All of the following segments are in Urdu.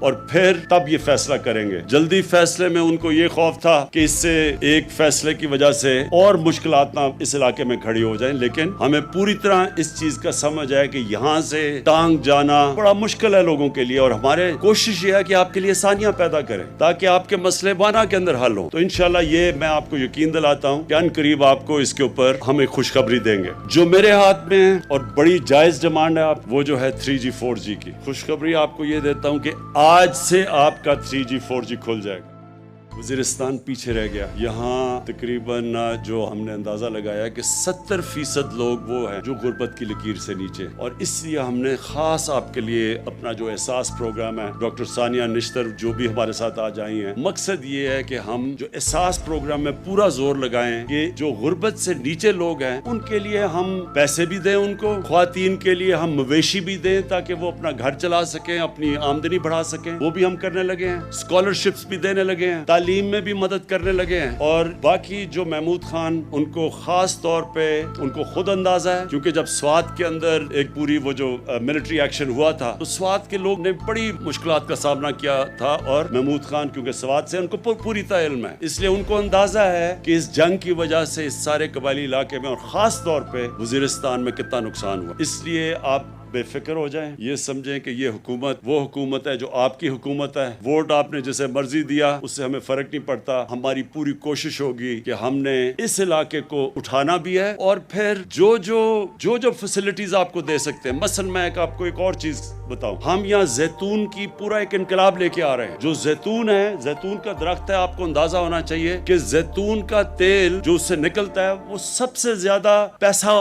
اور پھر تب یہ فیصلہ کریں گے. جلدی فیصلے میں ان کو یہ خوف تھا کہ اس سے ایک فیصلے کی وجہ سے اور مشکلات نہ اس علاقے میں کھڑی ہو جائیں, لیکن ہمیں پوری طرح اس چیز کا سمجھ ہے کہ یہاں سے ٹانگ جانا بڑا مشکل ہے لوگوں کے لیے, اور ہمارے کوشش یہ ہے کہ آپ کے لیے آسانیاں پیدا کریں تاکہ آپ کے مسئلے وانا کے اندر حل ہوں. تو انشاءاللہ یہ میں آپ کو یقین دلاتا ہوں کہ ان قریب آپ کو اس کے اوپر ہم ایک خوشخبری دیں گے. جو میرے ہاتھ میں ہے اور بڑی جائز ڈیمانڈ ہے آپ وہ جو ہے 3G 4G کی خوشخبری آپ کو یہ دیتا ہوں کہ آج سے آپ کا 3G 4G کھل جائے گا. وزیرستان پیچھے رہ گیا. یہاں تقریباً جو ہم نے اندازہ لگایا کہ 70% لوگ وہ ہیں جو غربت کی لکیر سے نیچے, اور اس لیے ہم نے خاص آپ کے لیے اپنا جو احساس پروگرام ہے, ڈاکٹر ثانیہ نشتر جو بھی ہمارے ساتھ آج آئی ہیں, مقصد یہ ہے کہ ہم جو احساس پروگرام میں پورا زور لگائیں کہ جو غربت سے نیچے لوگ ہیں ان کے لیے ہم پیسے بھی دیں, ان کو خواتین کے لیے ہم مویشی بھی دیں تاکہ وہ اپنا گھر چلا سکیں, اپنی آمدنی بڑھا سکیں. وہ بھی ہم کرنے لگے ہیں. اسکالرشپس بھی دینے لگے ہیں, تعلیم میں بھی مدد کرنے لگے ہیں. اور باقی جو محمود خان ان کو خاص طور پہ ان کو خود اندازہ ہے, کیونکہ جب سوات کے اندر ایک پوری وہ جو ملٹری ایکشن ہوا تھا تو سوات کے لوگ نے بڑی مشکلات کا سامنا کیا تھا, اور محمود خان کیونکہ سوات سے ان کو پوری طرح علم ہے, اس لیے ان کو اندازہ ہے کہ اس جنگ کی وجہ سے اس سارے قبائلی علاقے میں اور خاص طور پہ وزیرستان میں کتنا نقصان ہوا. اس لیے آپ بے فکر ہو جائیں, یہ سمجھیں کہ یہ حکومت وہ حکومت ہے جو آپ کی حکومت ہے. ووٹ آپ نے جسے مرضی دیا اس سے ہمیں فرق نہیں پڑتا. ہماری پوری کوشش ہوگی کہ ہم نے اس علاقے کو اٹھانا بھی ہے, اور پھر جو فیسلٹیز آپ کو دے سکتے ہیں. مثلا میں آپ کو ایک اور چیز بتاؤں, ہم یہاں زیتون کی پورا ایک انقلاب لے کے آ رہے ہیں. جو زیتون ہے, زیتون کا درخت ہے, آپ کو اندازہ ہونا چاہیے کہ زیتون کا تیل جو اس سے نکلتا ہے وہ سب سے زیادہ پیسہ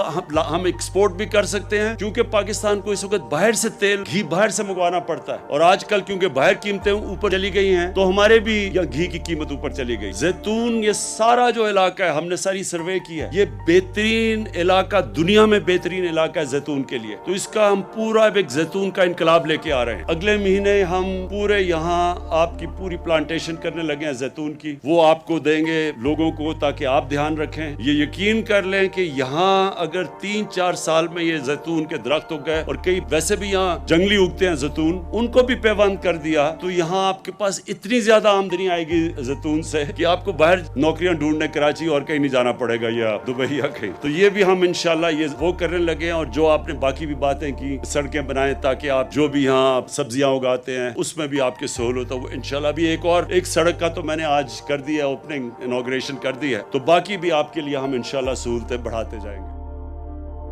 ہم ایکسپورٹ بھی کر سکتے ہیں, کیونکہ پاکستان کو اس وقت باہر سے تیل گھی باہر سے منگوانا پڑتا ہے, اور آج کل کیونکہ باہر قیمتیں اوپر چلی گئی ہیں تو ہمارے بھی یا گھی کی قیمت اوپر چلی گئی. زیتون یہ سارا جو علاقہ ہے ہم نے ساری سروے کی ہے, یہ بہترین علاقہ, دنیا میں بہترین علاقہ ہے زیتون کے لیے. تو اس کا ہم پورا ایک زیتون کا انقلاب لے کے آ رہے ہیں. اگلے مہینے ہم پورے یہاں آپ کی پوری پلانٹیشن کرنے لگے ہیں زیتون کی, وہ آپ کو دیں گے لوگوں کو تاکہ آپ دھیان رکھیں. یہ یقین کر لیں کہ یہاں اگر 3-4 سال میں یہ زیتون کے درخت ہو گئے, اور کئی ویسے بھی یہاں جنگلی اگتے ہیں زیتون, ان کو بھی پیوند کر دیا, تو یہاں آپ کے پاس اتنی زیادہ آمدنی آئے گی زیتون سے کہ آپ کو باہر نوکریاں ڈھونڈنے کراچی اور کہیں نہیں جانا پڑے گا یا دبئی یا کہیں. تو یہ بھی ہم انشاءاللہ یہ وہ کرنے لگے ہیں. اور جو آپ نے باقی بھی باتیں کی, سڑکیں بنائیں تاکہ آپ جو بھی یہاں سبزیاں اگاتے ہیں اس میں بھی آپ کی سہولت ہو. وہ انشاءاللہ بھی ایک سڑک کا تو میں نے آج کر دیا ہے, اوپننگ انوگریشن کر دی ہے, تو باقی بھی آپ کے لیے ہم انشاءاللہ سہولتیں بڑھاتے جائیں گے.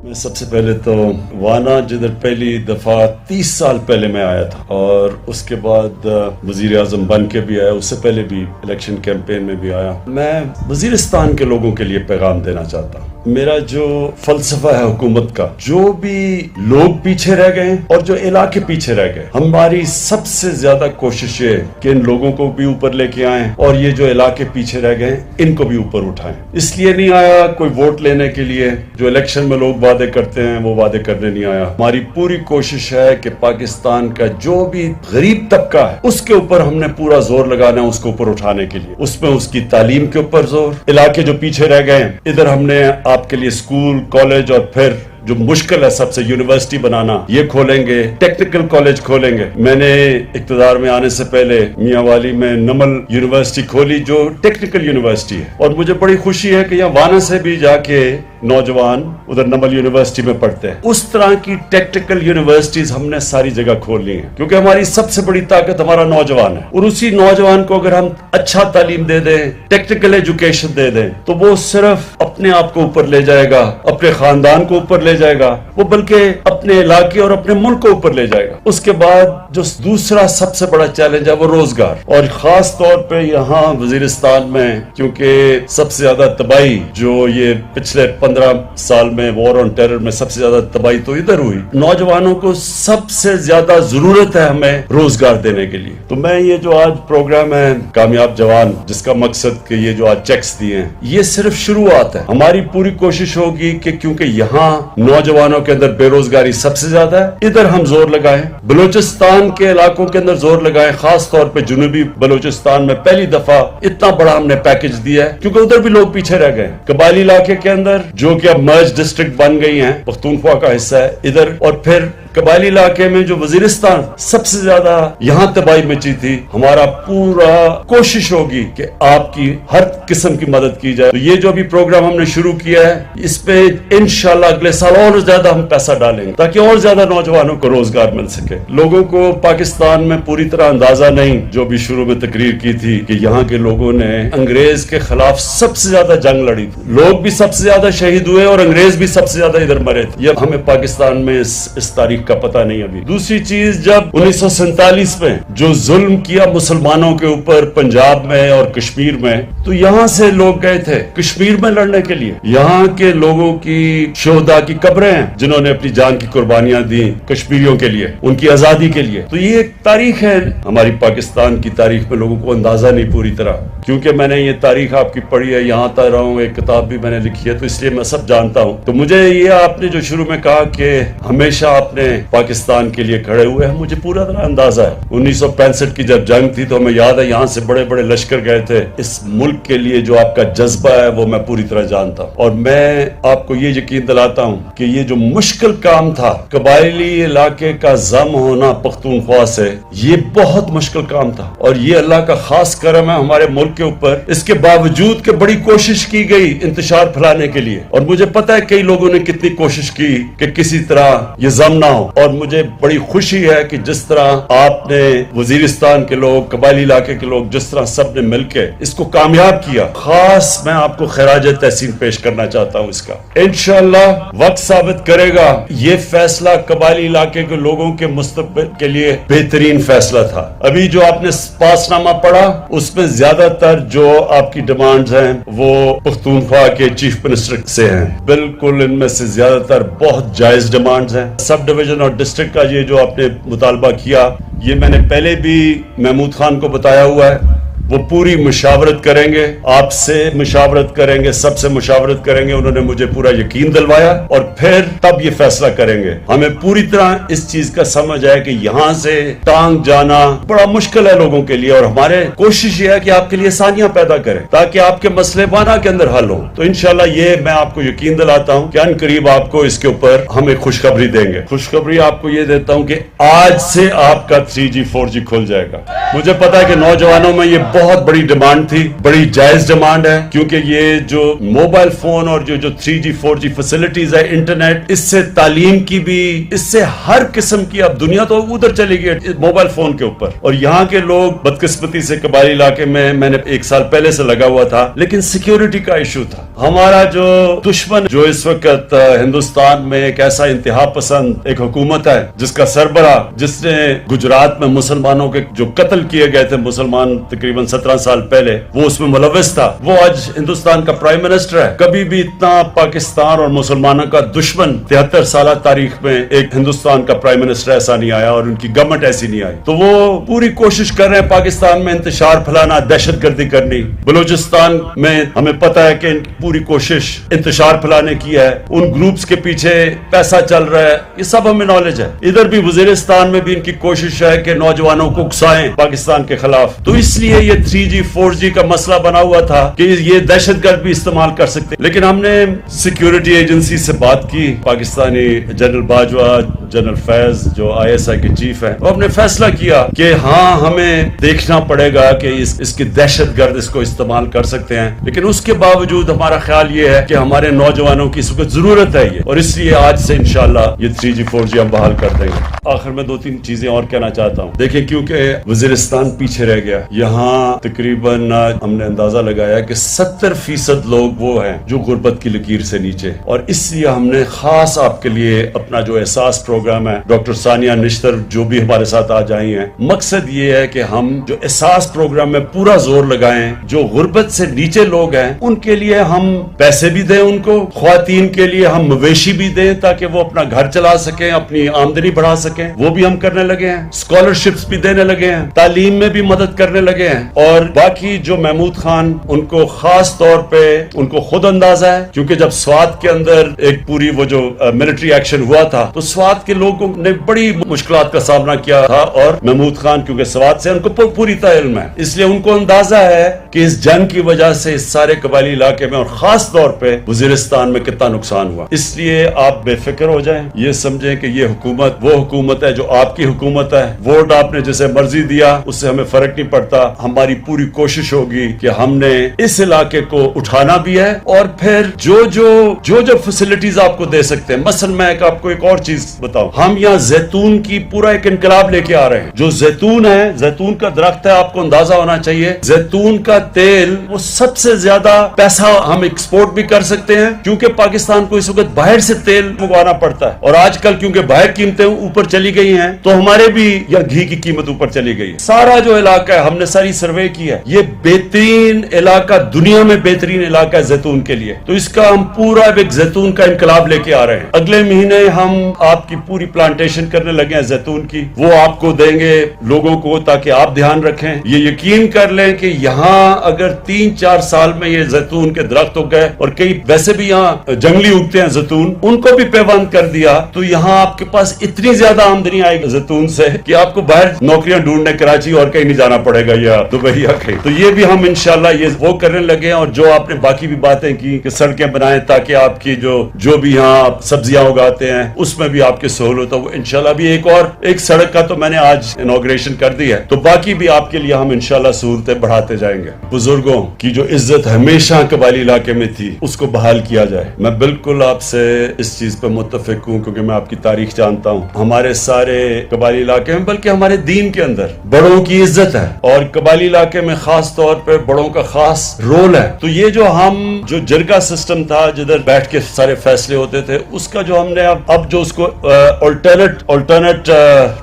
میں سب سے پہلے تو وانا جدھر پہلی دفعہ 30 سال پہلے میں آیا تھا, اور اس کے بعد وزیر اعظم بن کے بھی آیا, اس سے پہلے بھی الیکشن کیمپین میں بھی آیا. میں وزیرستان کے لوگوں کے لیے پیغام دینا چاہتا ہوں. میرا جو فلسفہ ہے حکومت کا, جو بھی لوگ پیچھے رہ گئے اور جو علاقے پیچھے رہ گئے, ہماری سب سے زیادہ کوشش ہے کہ ان لوگوں کو بھی اوپر لے کے آئیں, اور یہ جو علاقے پیچھے رہ گئے ان کو بھی اوپر اٹھائیں. اس لیے نہیں آیا کوئی ووٹ لینے کے لیے, جو الیکشن میں لوگ وعدے کرتے ہیں وہ وعدے کرنے نہیں آیا. ہماری پوری کوشش ہے کہ پاکستان کا جو بھی غریب طبقہ ہے اس کے اوپر ہم نے پورا زور لگانا ہے, اس کو اوپر اٹھانے کے لیے. اس میں اس کی تعلیم کے اوپر زور, علاقے جو پیچھے رہ گئے ادھر ہم نے آپ کے لیے اسکول, کالج, اور پھر جو مشکل ہے سب سے یونیورسٹی بنانا, یہ کھولیں گے. ٹیکنیکل کالج کھولیں گے. میں نے اقتدار میں آنے سے پہلے میاں والی میں نمل یونیورسٹی کھولی جو ٹیکنیکل یونیورسٹی ہے, اور مجھے بڑی خوشی ہے کہ یہاں وانا سے بھی جا کے نوجوان ادھر نمل یونیورسٹی میں پڑھتے ہیں. اس طرح کی ٹیکنیکل یونیورسٹیز ہم نے ساری جگہ کھولنی ہے, کیونکہ ہماری سب سے بڑی طاقت ہمارا نوجوان ہے, اور اسی نوجوان کو اگر ہم اچھا تعلیم دے دیں, ٹیکنیکل ایجوکیشن دے دیں, تو وہ صرف اپنے آپ کو اوپر لے جائے گا, اپنے خاندان کو اوپر لے جائے گا, وہ بلکہ اپنے علاقے اور اپنے ملک کو اوپر لے جائے گا. اس کے بعد جو دوسرا سب سے بڑا چیلنج ہے وہ روزگار, اور خاص طور پہ یہاں وزیرستان میں, کیونکہ سب سے زیادہ تباہی جو یہ پچھلے 15 سال میں وار آن ٹیرر میں سب سے زیادہ تباہی تو ادھر ہوئی. نوجوانوں کو سب سے زیادہ ضرورت ہے ہمیں روزگار دینے کے لیے. تو میں یہ جو آج پروگرام ہے کامیاب جوان, جس کا مقصد کہ یہ جو آج چیکس دیے ہیں, یہ صرف شروعات ہے. ہماری پوری کوشش ہوگی کہ کیونکہ یہاں نوجوانوں کے اندر بے روزگاری سب سے زیادہ ہے, ادھر ہم زور لگائیں. بلوچستان کے علاقوں کے اندر زور لگائیں, خاص طور پہ جنوبی بلوچستان میں پہلی دفعہ اتنا بڑا ہم نے پیکج دیا ہے, کیونکہ ادھر بھی لوگ پیچھے رہ گئے. قبائلی علاقے کے اندر جو کہ اب مرج ڈسٹرکٹ بن گئی ہیں, پختونخوا کا حصہ ہے ادھر, اور پھر قبائلی علاقے میں جو وزیرستان سب سے زیادہ یہاں تباہی مچی تھی، ہمارا پورا کوشش ہوگی کہ آپ کی ہر قسم کی مدد کی جائے. تو یہ جو ابھی پروگرام ہم نے شروع کیا ہے، اس پہ انشاءاللہ اگلے سال اور زیادہ ہم پیسہ ڈالیں گے تاکہ اور زیادہ نوجوانوں کو روزگار مل سکے. لوگوں کو پاکستان میں پوری طرح اندازہ نہیں، جو بھی شروع میں تقریر کی تھی، کہ یہاں کے لوگوں نے انگریز کے خلاف سب سے زیادہ جنگ لڑی تھی، لوگ بھی سب سے زیادہ شہید ہوئے اور انگریز بھی سب سے زیادہ ادھر مرے تھے. یہ ہمیں پاکستان میں اس تاریخ کا پتہ نہیں. ابھی دوسری چیز، جب 1947 میں جو ظلم کیا مسلمانوں کے اوپر پنجاب میں اور کشمیر میں، تو یہاں سے لوگ گئے تھے کشمیر میں لڑنے کے لیے. یہاں کے لوگوں کی شہداء کی قبریں ہیں جنہوں نے اپنی جان کی قربانیاں دی کشمیریوں کے لیے، ان کی آزادی کے لیے. تو یہ ایک تاریخ ہے ہماری پاکستان کی تاریخ میں، لوگوں کو اندازہ نہیں پوری طرح، کیونکہ میں نے یہ تاریخ آپ کی پڑھی ہے، یہاں تک رہا ہوں، ایک کتاب بھی میں نے لکھی ہے، تو اس لیے میں سب جانتا ہوں. تو مجھے یہ آپ نے جو شروع میں کہا کہ ہمیشہ آپ نے پاکستان کے لیے کھڑے ہوئے ہیں، مجھے پورا طرح اندازہ ہے. 1965 کی جب جنگ تھی تو ہمیں یاد ہے یہاں سے بڑے بڑے لشکر گئے تھے. اس ملک کے لیے جو آپ کا جذبہ ہے وہ میں پوری طرح جانتا ہوں، اور میں آپ کو یہ یقین دلاتا ہوں کہ یہ جو مشکل کام تھا، قبائلی علاقے کا ضم ہونا پختونخوا سے، یہ بہت مشکل کام تھا، اور یہ اللہ کا خاص کرم ہے ہمارے ملک کے اوپر. اس کے باوجود کہ بڑی کوشش کی گئی انتشار پھیلانے کے لیے، اور مجھے پتا ہے کئی لوگوں نے کتنی کوشش کی کہ کسی طرح یہ ضم نہ ہو، اور مجھے بڑی خوشی ہے کہ جس طرح آپ نے وزیرستان کے لوگ، قبائلی علاقے کے لوگ، جس طرح سب نے مل کے اس کو کامیاب کیا. خاص میں آپ کو خراج تحسین پیش کرنا چاہتا ہوں. اس کا انشاءاللہ وقت ثابت کرے گا. یہ فیصلہ قبائلی علاقے کے لوگوں کے مستقبل کے لیے بہترین فیصلہ تھا. ابھی جو آپ نے پاس نامہ پڑھا، اس میں زیادہ تر جو آپ کی ڈیمانڈز ہیں وہ پختونخوا کے چیف منسٹر سے ہیں. بالکل ان میں سے زیادہ تر بہت جائز ڈیمانڈز ہیں. سب ڈویژن اور ڈسٹرکٹ کا یہ جو آپ نے مطالبہ کیا، یہ میں نے پہلے بھی محمود خان کو بتایا ہوا ہے. وہ پوری مشاورت کریں گے، آپ سے مشاورت کریں گے، سب سے مشاورت کریں گے. انہوں نے مجھے پورا یقین دلوایا، اور پھر تب یہ فیصلہ کریں گے. ہمیں پوری طرح اس چیز کا سمجھ ہے کہ یہاں سے ٹانگ جانا بڑا مشکل ہے لوگوں کے لیے، اور ہمارے کوشش یہ ہے کہ آپ کے لیے آسانیاں پیدا کریں تاکہ آپ کے مسئلے وانا کے اندر حل ہوں. تو انشاءاللہ یہ میں آپ کو یقین دلاتا ہوں کہ ان قریب آپ کو اس کے اوپر ہم ایک خوشخبری دیں گے. خوشخبری آپ کو یہ دیتا ہوں کہ آج سے آپ کا 3G 4G کھل جائے گا. مجھے پتا ہے کہ نوجوانوں میں یہ بہت بڑی ڈیمانڈ تھی، بڑی جائز ڈیمانڈ ہے، کیونکہ یہ جو موبائل فون اور جو 3G 4G فیسلٹیز ہے، انٹرنیٹ، اس سے تعلیم کی بھی، اس سے ہر قسم کی، اب دنیا تو ادھر چلی گئی موبائل فون کے اوپر. اور یہاں کے لوگ بدقسمتی سے قبائلی علاقے میں نے 1 سال پہلے سے لگا ہوا تھا، لیکن سیکیورٹی کا ایشو تھا. ہمارا جو دشمن جو اس وقت ہندوستان میں ایک ایسا انتہا پسند ایک حکومت ہے جس کا سربراہ، جس نے گجرات میں مسلمانوں کے جو قتل کیے گئے تھے مسلمان تقریباً 17 سال پہلے، وہ اس میں ملوث تھا، وہ آج ہندوستان کا پرائم منسٹر ہے. کبھی بھی اتنا پاکستان اور مسلمانوں کا دشمن 73 سالہ تاریخ میں ایک ہندوستان کا پرائم منسٹر ایسا نہیں آیا، اور ان کی گورنمنٹ ایسی نہیں آئی. تو وہ پوری کوشش کر رہے ہیں پاکستان میں انتشار پھیلانا، دہشت گردی کرنی. بلوچستان میں ہمیں پتا ہے کہ پوری کوشش انتشار پھیلانے کی ہے، ان گروپس کے پیچھے پیسہ چل رہا ہے، یہ سب ہمیں نالج ہے. ادھر بھی وزیرستان میں بھی ان کی کوشش ہے کہ نوجوانوں کو اکسائیں پاکستان کے خلاف. تو اس لیے یہ 3G 4G کا مسئلہ بنا ہوا تھا کہ یہ دہشت گرد بھی استعمال کر سکتے. لیکن ہم نے سیکیورٹی ایجنسی سے بات کی، پاکستانی جنرل باجوہ، جنرل فیض جو ISI کے چیف ہیں، وہ ہم نے فیصلہ کیا کہ ہاں ہمیں دیکھنا پڑے گا کہ اس کی دہشت گرد اس کو استعمال کر سکتے ہیں، لیکن اس کے باوجود ہمارا خیال یہ ہے کہ ہمارے نوجوانوں کی اس وقت ضرورت ہے یہ، اور اس لیے آج سے انشاءاللہ یہ 3G 4G ہم بحال کر دیں گے. آخر میں 2-3 چیزیں اور کہنا چاہتا ہوں. دیکھیں، کیونکہ وزیرستان پیچھے رہ گیا، یہاں تقریباً ہم نے اندازہ لگایا کہ 70% لوگ وہ ہیں جو غربت کی لکیر سے نیچے، اور اس لیے ہم نے خاص آپ کے لیے اپنا جو احساس پروگرام ہے، ڈاکٹر ثانیہ نشتر جو بھی ہمارے ساتھ آج آئی ہیں، مقصد یہ ہے کہ ہم جو احساس پروگرام میں پورا زور لگائیں. جو غربت سے نیچے لوگ ہیں ان کے لیے ہم پیسے بھی دیں، ان کو خواتین کے لیے ہم مویشی بھی دیں تاکہ وہ اپنا گھر چلا سکیں، اپنی آمدنی بڑھا سکیں، وہ بھی ہم کرنے لگے ہیں. اسکالرشپس بھی دینے لگے ہیں، تعلیم میں بھی مدد کرنے لگے ہیں. اور باقی جو محمود خان، ان کو خاص طور پہ ان کو خود اندازہ ہے، کیونکہ جب سوات کے اندر ایک پوری وہ جو ملٹری ایکشن ہوا تھا، تو سوات سوات کے لوگوں نے بڑی مشکلات کا سامنا کیا تھا، اور محمود خان کیونکہ سوات سے ان کو پوری طرح علم ہے، اس لیے ان کو اندازہ ہے کہ اس جنگ کی وجہ سے اس سارے قبائلی علاقے میں اور خاص طور پہ وزیرستان میں کتنا نقصان ہوا. اس لیے آپ بے فکر ہو جائیں، یہ سمجھیں کہ یہ حکومت وہ حکومت ہے جو آپ کی حکومت ہے. ووٹ آپ نے جسے مرضی دیا اس سے ہمیں فرق نہیں پڑتا. ہماری پوری کوشش ہوگی کہ ہم نے اس علاقے کو اٹھانا بھی ہے، اور پھر جو فیسلٹیز آپ کو دے سکتے ہیں. مثلا میں آپ کو ایک اور چیز بتاؤں، ہم یہاں زیتون کی پورا ایک انقلاب لے کے آ رہے ہیں. جو زیتون ہے، زیتون کا درخت ہے، آپ کو اندازہ ہونا چاہیے زیتون کا تیل وہ سب سے زیادہ پیسہ ہم ایکسپورٹ بھی کر سکتے ہیں، کیونکہ پاکستان کو اس وقت باہر سے تیل منگوانا پڑتا ہے، اور آج کل کیونکہ باہر قیمتیں اوپر چلی گئی ہیں تو ہمارے بھی یا گھی کی قیمت اوپر چلی گئی ہے. سارا جو علاقہ ہے ہم نے ساری سروے کی ہے، یہ بہترین علاقہ، دنیا میں بہترین علاقہ ہے زیتون کے لیے. تو اس کا ہم پورا ایک زیتون کا انقلاب لے کے آ رہے ہیں. اگلے مہینے ہم آپ کی پوری پلانٹیشن کرنے لگے ہیں زیتون کی، وہ آپ کو دیں گے لوگوں کو تاکہ آپ دھیان رکھیں. یہ یقین کر لیں کہ یہاں اگر 3-4 سال میں یہ زیتون کے درخت ہو گئے، اور کئی ویسے بھی یہاں جنگلی اگتے ہیں زیتون، ان کو بھی پیوند کر دیا، تو یہاں آپ کے پاس اتنی زیادہ آمدنی آئے گی زیتون سے کہ آپ کو باہر نوکریاں ڈھونڈنے کراچی اور کہیں نہیں جانا پڑے گا یا دبئی یا کہیں. تو یہ بھی ہم انشاءاللہ یہ وہ کرنے لگے ہیں. اور جو آپ نے باقی بھی باتیں کی کہ سڑکیں بنائیں تاکہ آپ کی جو بھی یہاں آپ سبزیاں اگاتے ہیں اس میں بھی آپ کی سہولت ہو، انشاءاللہ بھی ایک سڑک کا تو میں نے آج انوگریشن کر دی ہے، تو باقی بھی آپ کے لیے ہم انشاءاللہ سہولتیں بڑھاتے جائیں گے. بزرگوں کی جو عزت ہمیشہ قبائلی علاقے میں تھی اس کو بحال کیا جائے. میں بالکل آپ سے اس چیز پہ متفق ہوں، کیونکہ میں آپ کی تاریخ جانتا ہوں. ہمارے سارے قبائلی علاقے میں بلکہ ہمارے دین کے اندر بڑوں کی عزت ہے، اور قبائلی علاقے میں خاص طور پہ بڑوں کا خاص رول ہے. تو یہ جو جرگہ سسٹم تھا جدھر بیٹھ کے سارے فیصلے ہوتے تھے، اس کا جو ہم نے اب جو اس کو آلٹرنیٹ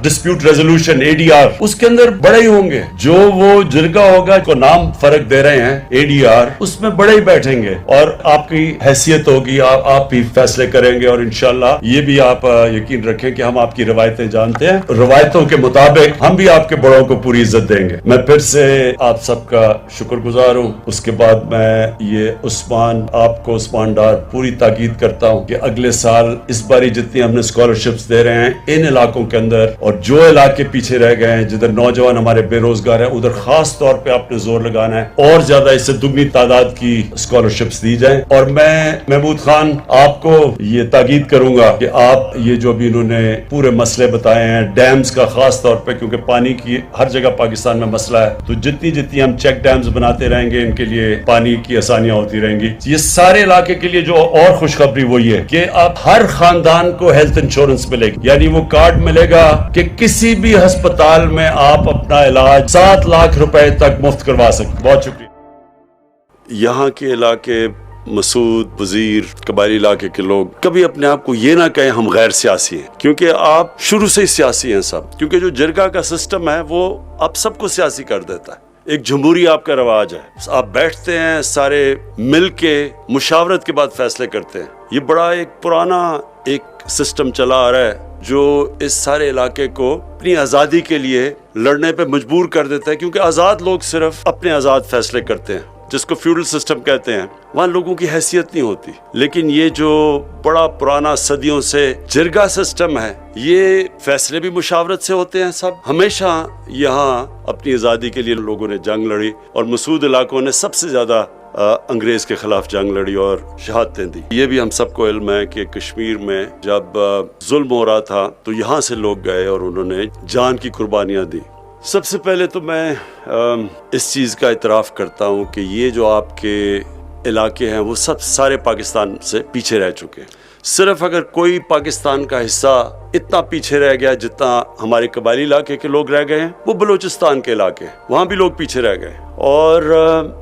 ڈسپیوٹ ریزولوشن ADR، اس کے اندر بڑے ہی ہوں گے. جو وہ جرگہ ہوگا کو نام فرق دے رہے ہیں ADR، اس میں بڑے ہی بیٹھیں گے، اور آپ کی حیثیت ہوگی، آپ بھی فیصلے کریں گے. اور انشاءاللہ یہ بھی آپ یقین رکھیں کہ ہم آپ کی روایتیں جانتے ہیں، روایتوں کے مطابق ہم بھی آپ کے بڑوں کو پوری عزت دیں گے. میں پھر سے آپ سب کا شکر گزار ہوں. اس کے بعد میں یہ عثمان ڈار پوری تاکید کرتا ہوں کہ اگلے سال اس باری جتنی ہم نے اسکالرشپس دے رہے ہیں ان علاقوں کے اندر، اور جو علاقے پیچھے رہ گئے ہیں جدھر نوجوان ہمارے بے روزگار ہیں، ادھر خاص طور پہ آپ نے زور لگانا ہے، اور زیادہ اس سے دگنی تعداد کی اسکالرشپس دی جائیں. اور میں محمود خان آپ کو یہ تاکید کروں گا کہ آپ یہ جو بھی انہوں نے پورے مسئلے بتائے ہیں ڈیمز کا خاص طور پہ، کیونکہ پانی کی ہر جگہ پاکستان میں مسئلہ ہے، تو جتنی ہم چیک ڈیمز بناتے رہیں گے ان کے لیے پانی کی آسانیاں ہوتی رہیں گی. یہ سارے علاقے کے لیے جو اور خوشخبری وہ یہ کہ اب ہر خاندان کو ہیلتھ انشورنس ملے گی، یعنی وہ کارڈ ملے گا کہ کسی بھی ہسپتال میں آپ اپنا علاج 7 لاکھ روپے تک مفت کروا سکتے. بہت شکریہ. یہاں کے علاقے مسعود وزیر قبائلی علاقے کے لوگ کبھی اپنے آپ کو یہ نہ کہیں ہم غیر سیاسی ہیں، کیونکہ آپ شروع سے ہی سیاسی ہیں سب. کیونکہ جو جرگہ کا سسٹم ہے وہ آپ سب کو سیاسی کر دیتا ہے. ایک جمہوری آپ کا رواج ہے، آپ بیٹھتے ہیں سارے مل کے مشاورت کے بعد فیصلے کرتے ہیں. یہ بڑا ایک پرانا ایک سسٹم چلا آ رہا ہے جو اس سارے علاقے کو اپنی آزادی کے لیے لڑنے پہ مجبور کر دیتا ہے. کیونکہ آزاد لوگ صرف اپنے آزاد فیصلے کرتے ہیں، جس کو فیوڈل سسٹم کہتے ہیں، وہاں لوگوں کی حیثیت نہیں ہوتی. لیکن یہ جو بڑا پرانا صدیوں سے جرگہ سسٹم ہے، یہ فیصلے بھی مشاورت سے ہوتے ہیں. سب ہمیشہ یہاں اپنی آزادی کے لیے لوگوں نے جنگ لڑی، اور مسعود علاقوں نے سب سے زیادہ انگریز کے خلاف جنگ لڑی اور شہادتیں دی. یہ بھی ہم سب کو علم ہے کہ کشمیر میں جب ظلم ہو رہا تھا تو یہاں سے لوگ گئے اور انہوں نے جان کی قربانیاں دی. سب سے پہلے تو میں اس چیز کا اعتراف کرتا ہوں کہ یہ جو آپ کے علاقے ہیں وہ سارے پاکستان سے پیچھے رہ چکے ہیں. صرف اگر کوئی پاکستان کا حصہ اتنا پیچھے رہ گیا جتنا ہمارے قبائلی علاقے کے لوگ رہ گئے ہیں، وہ بلوچستان کے علاقے، وہاں بھی لوگ پیچھے رہ گئے. اور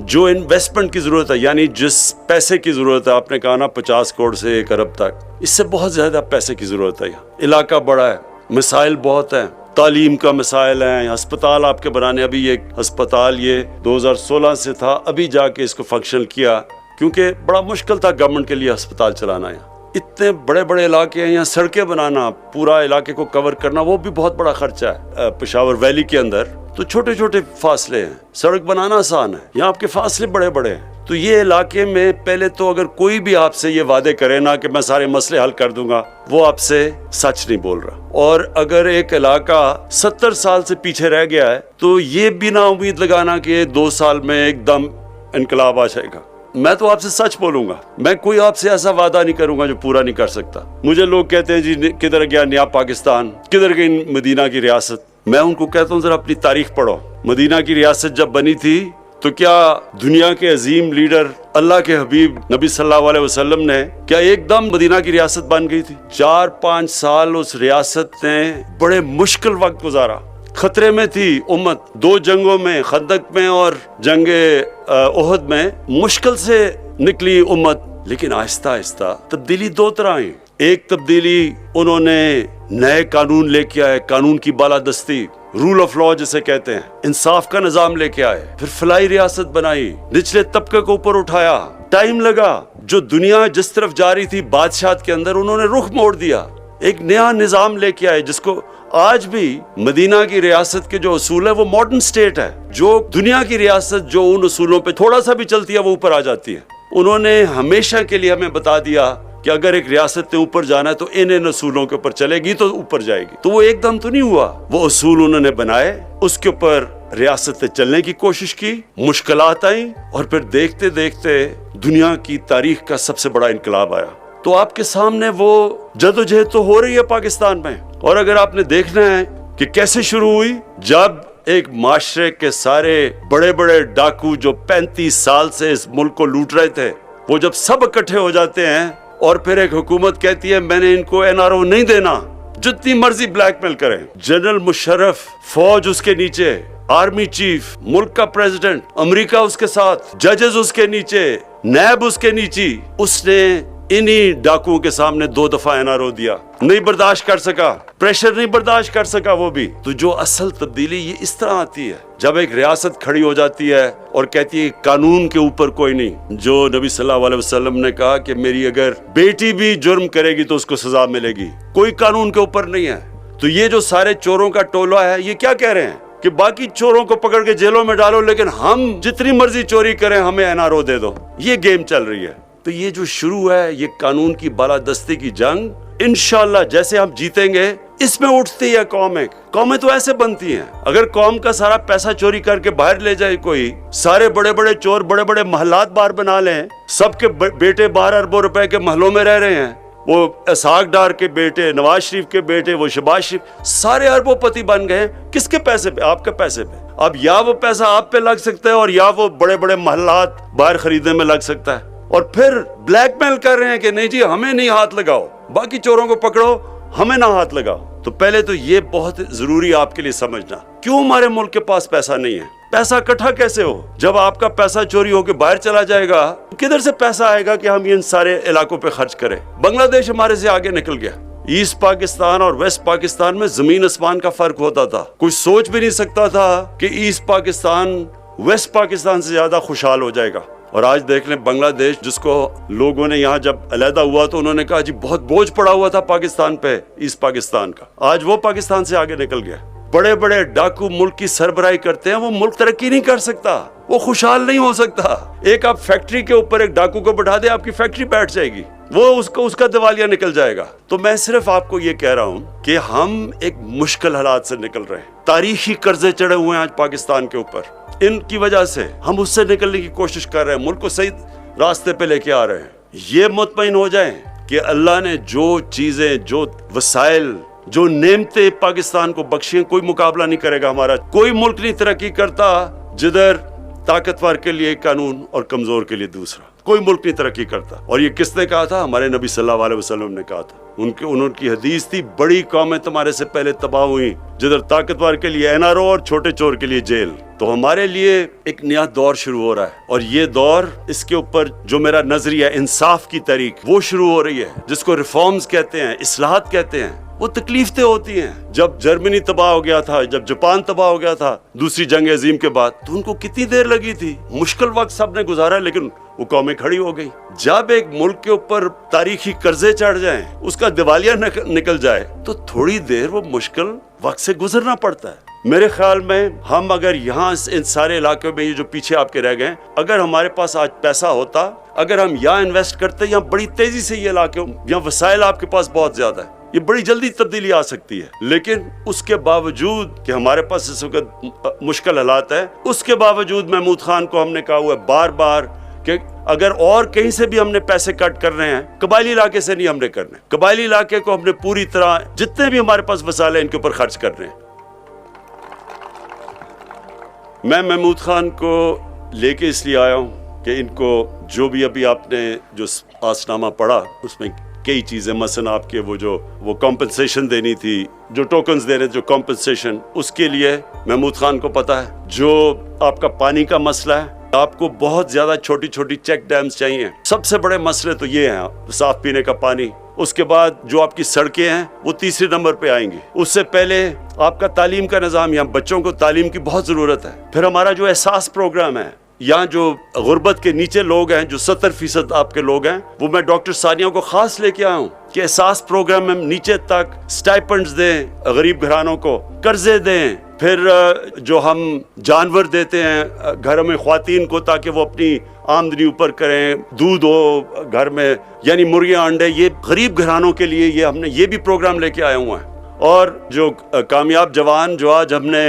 جو انویسٹمنٹ کی ضرورت ہے، یعنی جس پیسے کی ضرورت ہے، آپ نے کہا نا 50 کروڑ سے 1 ارب تک، اس سے بہت زیادہ پیسے کی ضرورت ہے. علاقہ بڑا ہے، مسائل بہت ہیں، تعلیم کا مسائل ہیں، ہسپتال آپ کے بنانے. ابھی ایک ہسپتال یہ 2016 سے تھا، ابھی جا کے اس کو فنکشنل کیا، کیونکہ بڑا مشکل تھا گورنمنٹ کے لیے ہسپتال چلانا. اتنے بڑے بڑے علاقے ہیں، یہاں سڑکیں بنانا، پورا علاقے کو کور کرنا، وہ بھی بہت بڑا خرچہ ہے. پشاور ویلی کے اندر تو چھوٹے چھوٹے فاصلے ہیں، سڑک بنانا آسان ہے، یہاں آپ کے فاصلے بڑے بڑے ہیں. تو تو یہ علاقے میں پہلے تو اگر کوئی بھی آپ سے یہ وعدے کرے نا کہ میں سارے مسئلے حل کر دوں گا، وہ آپ سے سچ نہیں بول رہا. اور اگر ایک علاقہ 70 سال سے پیچھے رہ گیا ہے تو یہ بھی نا امید لگانا کہ 2 سال میں ایک دم انقلاب آ جائے گا. میں تو آپ سے سچ بولوں گا، میں کوئی آپ سے ایسا وعدہ نہیں کروں گا جو پورا نہیں کر سکتا. مجھے لوگ کہتے ہیں جی کدھر گیا نیا پاکستان، کدھر گئی مدینہ کی ریاست. میں ان کو کہتا ہوں ذرا اپنی تاریخ پڑھو. مدینہ کی ریاست جب بنی تھی تو کیا دنیا کے عظیم لیڈر اللہ کے حبیب نبی صلی اللہ علیہ وسلم نے کیا ایک دم مدینہ کی ریاست بن گئی تھی؟ 4-5 سال اس ریاست نے بڑے مشکل وقت گزارا. خطرے میں تھی امت، 2 جنگوں میں، خندق میں اور جنگ احد میں مشکل سے نکلی امت. لیکن آہستہ آہستہ تبدیلی 2 طرح ہیں. ایک تبدیلی انہوں نے نئے قانون لے کے آئے، قانون کی بالادستی، رول آف لا جسے کہتے ہیں، انصاف کا نظام لے کے آئے. پھر فلاحی ریاست بنائی، نچلے طبقے کو اوپر اٹھایا. ٹائم لگا، جو دنیا جس طرف جا رہی تھی بادشاہت کے اندر، انہوں نے رخ موڑ دیا. ایک نیا نظام لے کے آئے جس کو آج بھی مدینہ کی ریاست کے جو اصول ہے وہ ماڈرن سٹیٹ ہے. جو دنیا کی ریاست جو ان اصولوں پہ تھوڑا سا بھی چلتی ہے وہ اوپر آ جاتی ہے. انہوں نے ہمیشہ کے لیے ہمیں بتا دیا کہ اگر ایک ریاست نے اوپر جانا ہے تو ان اصولوں کے اوپر چلے گی تو اوپر جائے گی. تو وہ ایک دم تو نہیں ہوا، وہ اصول انہوں نے بنائے، اس کے اوپر ریاست چلنے کی کوشش کی، مشکلات آئیں اور پھر دیکھتے دیکھتے دنیا کی تاریخ کا سب سے بڑا انقلاب آیا. تو آپ کے سامنے وہ جدوجہد تو ہو رہی ہے پاکستان میں. اور اگر آپ نے دیکھنا ہے کہ کیسے شروع ہوئی، جب ایک معاشرے کے سارے بڑے بڑے ڈاکو جو 35 سال سے اس ملک کو لوٹ رہے تھے، وہ جب سب اکٹھے ہو جاتے ہیں اور پھر ایک حکومت کہتی ہے میں نے ان کو NRO نہیں دینا، جتنی مرضی بلیک میل کریں. جنرل مشرف، فوج اس کے نیچے، آرمی چیف، ملک کا پریزیڈنٹ، امریکہ اس کے ساتھ، ججز اس کے نیچے، نیب اس کے نیچے. اس نے انہی ڈاکوؤں کے سامنے 2 دفعہ NRO دیا. نہیں برداشت کر سکا، پریشر نہیں برداشت کر سکا وہ بھی. تو جو اصل تبدیلی یہ اس طرح آتی ہے جب ایک ریاست کھڑی ہو جاتی ہے اور کہتی ہے قانون کے اوپر کوئی نہیں. جو نبی صلی اللہ علیہ وسلم نے کہا کہ میری اگر بیٹی بھی جرم کرے گی تو اس کو سزا ملے گی، کوئی قانون کے اوپر نہیں ہے. تو یہ جو سارے چوروں کا ٹولہ ہے یہ کیا کہہ رہے ہیں کہ باقی چوروں کو پکڑ کے جیلوں میں ڈالو لیکن ہم جتنی مرضی چوری کریں ہمیں NRO دے دو. یہ گیم چل رہی ہے. تو یہ جو شروع ہے یہ قانون کی بالادستی کی جنگ، انشاءاللہ جیسے ہم جیتیں گے اس میں اٹھتی ہے قوم. ایک قومیں تو ایسے بنتی ہیں، اگر قوم کا سارا پیسہ چوری کر کے باہر لے جائے کوئی، سارے بڑے بڑے چور بڑے بڑے محلات باہر بنا لیں، سب کے بیٹے 12 اربوں روپے کے محلوں میں رہ رہے ہیں، وہ اسحاق ڈار کے بیٹے، نواز شریف کے بیٹے، وہ شہباز شریف، سارے اربوں پتی بن گئے. کس کے پیسے پہ؟ آپ کے پیسے پہ. اب یا وہ پیسہ آپ پہ لگ سکتا ہے اور یا وہ بڑے بڑے محلات باہر خریدنے میں لگ سکتا ہے. اور پھر بلیک میل کر رہے ہیں کہ نہیں جی ہمیں نہیں ہاتھ لگاؤ، باقی چوروں کو پکڑو، ہمیں نہ ہاتھ لگاؤ. تو پہلے تو یہ بہت ضروری آپ کے لیے سمجھنا، کیوں ہمارے ملک کے پاس پیسہ نہیں ہے؟ پیسہ اکٹھا کیسے ہو؟ جب آپ کا پیسہ چوری ہو کے باہر چلا جائے گا، کدھر سے پیسہ آئے گا کہ ہم ان سارے علاقوں پہ خرچ کریں؟ بنگلہ دیش ہمارے سے آگے نکل گیا. ایسٹ پاکستان اور ویسٹ پاکستان میں زمین آسمان کا فرق ہوتا تھا. کوئی سوچ بھی نہیں سکتا تھا کہ ایسٹ پاکستان ویسٹ پاکستان سے زیادہ خوشحال ہو جائے گا. اور آج دیکھ لیں بنگلہ دیش، جس کو لوگوں نے یہاں جب علیحدہ ہوا تو انہوں نے کہا جی بہت بوجھ پڑا ہوا تھا پاکستان پہ، ایسٹ پاکستان کا، آج وہ پاکستان سے آگے نکل گیا. بڑے بڑے ڈاکو ملک کی سربراہی کرتے ہیں، وہ ملک ترقی نہیں کر سکتا، وہ خوشحال نہیں ہو سکتا. ایک آپ فیکٹری کے اوپر ایک ڈاکو کو بٹھا دیں، آپ کی فیکٹری بیٹھ جائے گی، وہ اس کا دیوالیہ نکل جائے گا. تو میں صرف آپ کو یہ کہہ رہا ہوں کہ ہم ایک مشکل حالات سے نکل رہے ہیں. تاریخی قرضے چڑھے ہوئے ہیں آج پاکستان کے اوپر، ان کی وجہ سے ہم اس سے نکلنے کی کوشش کر رہے ہیں، ملک کو صحیح راستے پہ لے کے آ رہے ہیں. یہ مطمئن ہو جائیں کہ اللہ نے جو چیزیں، جو وسائل، جو نعمتیں پاکستان کو بخشی ہیں، کوئی مقابلہ نہیں کرے گا ہمارا. کوئی ملک نہیں ترقی کرتا جدھر طاقتور کے لیے قانون اور کمزور کے لیے دوسرا. کوئی ملک نہیں ترقی کرتا. اور یہ کس نے کہا تھا؟ ہمارے نبی صلی اللہ علیہ وسلم نے کہا تھا. انہوں کی حدیث تھی، بڑی قومیں تمہارے سے پہلے تباہ ہوئی جدھر طاقتور کے لیے NRO اور چھوٹے چور کے لیے جیل. تو ہمارے لیے ایک نیا دور شروع ہو رہا ہے، اور یہ دور، اس کے اوپر جو میرا نظریہ انصاف کی تحریک وہ شروع ہو رہی ہے، جس کو ریفارمز کہتے ہیں، اصلاحات کہتے ہیں. وہ تکلیفیں ہوتی ہیں. جب جرمنی تباہ ہو گیا تھا، جب جاپان تباہ ہو گیا تھا دوسری جنگ عظیم کے بعد، تو ان کو کتنی دیر لگی تھی. مشکل وقت سب نے گزارا، لیکن وہ قومیں کھڑی ہو گئی. جب ایک ملک کے اوپر تاریخی قرضے چڑھ جائیں، اس کا دیوالیہ نکل جائے، تو تھوڑی دیر وہ مشکل وقت سے گزرنا پڑتا ہے. میرے خیال میں ہم اگر یہاں ان سارے علاقوں میں یہ جو پیچھے آپ کے رہ گئے، اگر ہمارے پاس آج پیسہ ہوتا، اگر ہم یہاں انویسٹ کرتے، یہاں بڑی تیزی سے یہ علاقے، یہاں وسائل آپ کے پاس بہت زیادہ ہے، یہ بڑی جلدی تبدیلی آ سکتی ہے، لیکن اس کے باوجود کہ ہمارے پاس اس وقت مشکل حالات ہے، اس کے باوجود محمود خان کو ہم نے کہا ہوا ہے بار بار کہ اگر اور کہیں سے بھی ہم نے پیسے کٹ کر رہے ہیں، قبائلی علاقے سے نہیں ہم نے کرنے، قبائلی علاقے کو ہم نے پوری طرح جتنے بھی ہمارے پاس وسائل ہیں ان کے اوپر خرچ کر رہے ہیں۔ میں محمود خان کو لے کے اس لیے آیا ہوں کہ ان کو جو بھی ابھی آپ نے جو آس نامہ پڑھا اس میں کئی چیزیں، مثلا آپ کے وہ کمپنسیشن دینی تھی، جو ٹوکنز دے رہے جو کمپنسیشن، اس کے لیے محمود خان کو پتا ہے، جو آپ کا پانی کا مسئلہ ہے، آپ کو بہت زیادہ چھوٹی چھوٹی چیک ڈیمز چاہیے، سب سے بڑے مسئلے تو یہ ہیں صاف پینے کا پانی، اس کے بعد جو آپ کی سڑکیں ہیں وہ تیسرے نمبر پہ آئیں گی، اس سے پہلے آپ کا تعلیم کا نظام، یہاں بچوں کو تعلیم کی بہت ضرورت ہے، پھر ہمارا جو احساس پروگرام ہے، یہاں جو غربت کے نیچے لوگ ہیں، جو 70% آپ کے لوگ ہیں، وہ میں ڈاکٹر ثانیہ کو خاص لے کے آیا ہوں کہ احساس پروگرام میں نیچے تک سٹائپنڈز دیں غریب گھرانوں کو، قرضے دیں، پھر جو ہم جانور دیتے ہیں گھروں میں خواتین کو تاکہ وہ اپنی آمدنی اوپر کریں، دودھ ہو گھر میں، یعنی مرغیاں انڈے، یہ غریب گھرانوں کے لیے یہ ہم نے یہ بھی پروگرام لے کے آئے ہوئے ہیں۔ اور جو کامیاب جوان جو آج ہم نے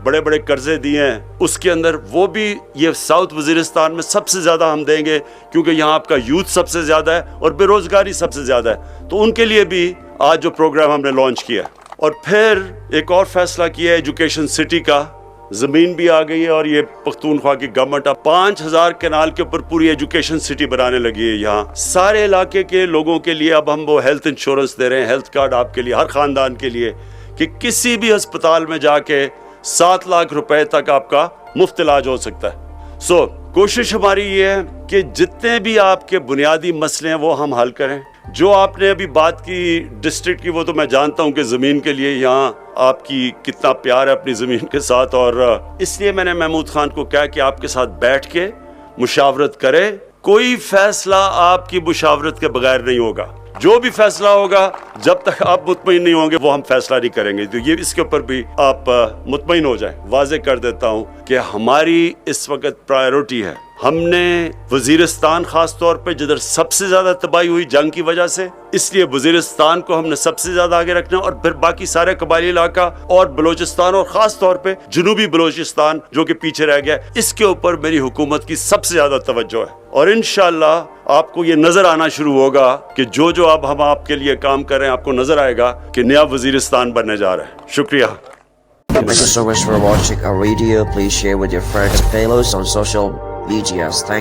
بڑے بڑے قرضے دیے ہیں، اس کے اندر وہ بھی یہ ساؤتھ وزیرستان میں سب سے زیادہ ہم دیں گے، کیونکہ یہاں آپ کا یوتھ سب سے زیادہ ہے اور بے روزگاری سب سے زیادہ ہے، تو ان کے لیے بھی آج جو پروگرام ہم نے لانچ کیا۔ اور پھر ایک اور فیصلہ کیا ہے ایجوکیشن سٹی کا، زمین بھی آ گئی ہے اور یہ پختونخوا کی گورنمنٹ اب 5000 کنال کے اوپر پوری ایجوکیشن سٹی بنانے لگی ہے یہاں سارے علاقے کے لوگوں کے لیے۔ اب ہم وہ ہیلتھ انشورنس دے رہے ہیں، ہیلتھ کارڈ آپ کے لیے، ہر خاندان کے لیے، کہ کسی بھی ہسپتال میں جا کے 7 لاکھ روپے تک آپ کا مفت علاج ہو سکتا ہے۔ کوشش ہماری یہ ہے کہ جتنے بھی آپ کے بنیادی مسئلے ہیں وہ ہم حل کریں۔ جو آپ نے ابھی بات کی ڈسٹرکٹ کی، وہ تو میں جانتا ہوں کہ زمین کے لیے یہاں آپ کی کتنا پیار ہے اپنی زمین کے ساتھ، اور اس لیے میں نے محمود خان کو کہا کہ آپ کے ساتھ بیٹھ کے مشاورت کرے، کوئی فیصلہ آپ کی مشاورت کے بغیر نہیں ہوگا، جو بھی فیصلہ ہوگا جب تک آپ مطمئن نہیں ہوں گے وہ ہم فیصلہ نہیں کریں گے، تو یہ اس کے اوپر بھی آپ مطمئن ہو جائیں۔ واضح کر دیتا ہوں کہ ہماری اس وقت پرائیورٹی ہے، ہم نے وزیرستان خاص طور پہ جدھر سب سے زیادہ تباہی ہوئی جنگ کی وجہ سے، اس لیے وزیرستان کو ہم نے سب سے زیادہ آگے رکھنا، اور پھر باقی سارے قبائلی علاقہ اور بلوچستان، اور خاص طور پہ جنوبی بلوچستان جو کہ پیچھے رہ گیا، اس کے اوپر میری حکومت کی سب سے زیادہ توجہ ہے، اور انشاءاللہ آپ کو یہ نظر آنا شروع ہوگا کہ جو اب ہم آپ کے لیے کام کر رہے ہیں، آپ کو نظر آئے گا کہ نیا وزیرستان بننے جا رہا ہے۔ شکریہ۔ Thank you so much for watching our video. Please share with your friends and fellows on social medias. Thank you.